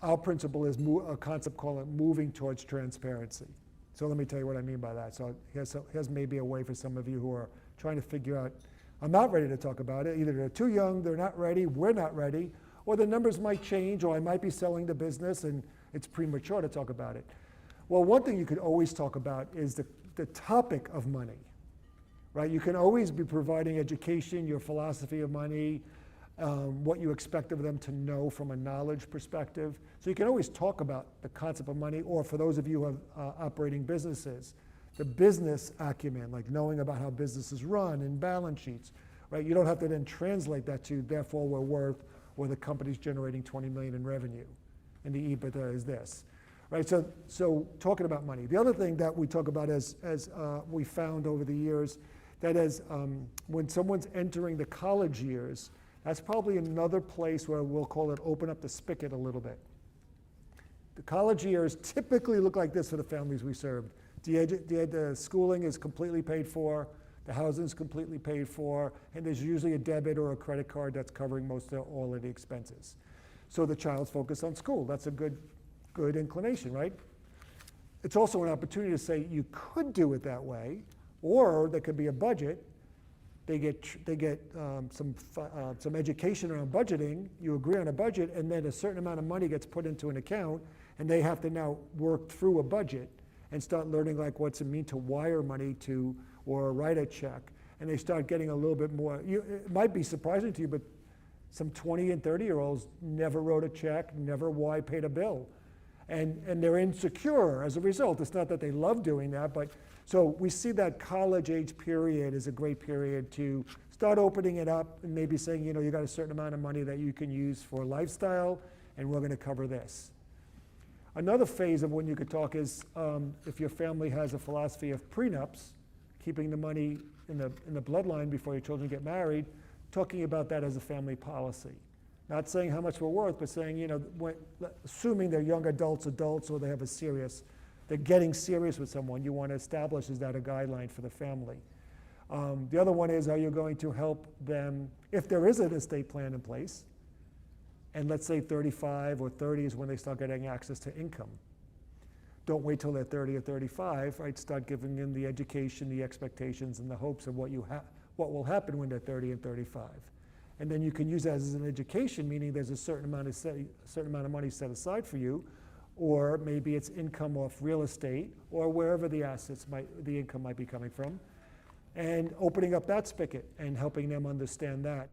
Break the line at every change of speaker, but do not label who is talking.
our principle is a concept called moving towards transparency. So let me tell you what I mean by that. So here's maybe a way for some of you who are trying to figure out, I'm not ready to talk about it. Either they're too young, they're not ready, we're not ready, or the numbers might change, or I might be selling the business and it's premature to talk about it. Well, one thing you could always talk about is the topic of money, right? You can always be providing education, your philosophy of money, what you expect of them to know from a knowledge perspective. So you can always talk about the concept of money, or for those of you who have operating businesses, the business acumen, like knowing about how businesses run and balance sheets, right? You don't have to then translate that to, therefore we're worth, or the company's generating 20 million in revenue, and the EBITDA is this, right? So talking about money. The other thing that we talk about as we found over the years, that is when someone's entering the college years, that's probably another place where we'll call it open up the spigot a little bit. The college years typically look like this for the families we served. The schooling is completely paid for, the housing is completely paid for, and there's usually a debit or a credit card that's covering all of the expenses. So the child's focused on school. That's a good inclination, right? It's also an opportunity to say you could do it that way, or there could be a budget. They get some education around budgeting. You agree on a budget, and then a certain amount of money gets put into an account, and they have to now work through a budget and start learning like what's it mean to wire money to, or write a check. And they start getting a little bit more. It might be surprising to you, but some 20 and 30-year-olds never wrote a check, never paid a bill. And they're insecure as a result. It's not that they love doing that, but so we see that college age period is a great period to start opening it up and maybe saying, you know, you got a certain amount of money that you can use for lifestyle, and we're going to cover this. Another phase of when you could talk is if your family has a philosophy of prenups, keeping the money in the bloodline before your children get married, talking about that as a family policy. Not saying how much we're worth, but saying, you know, assuming they're young adults, or they have they're getting serious with someone, you want to establish, is that a guideline for the family? The other one is, are you going to help them, if there is an estate plan in place, and let's say 35 or 30 is when they start getting access to income. Don't wait till they're 30 or 35, right? Start giving them the education, the expectations, and the hopes of what will happen when they're 30 and 35. And then you can use that as an education, meaning there's a certain amount of money set aside for you, or maybe it's income off real estate, or wherever the income might be coming from, and opening up that spigot and helping them understand that.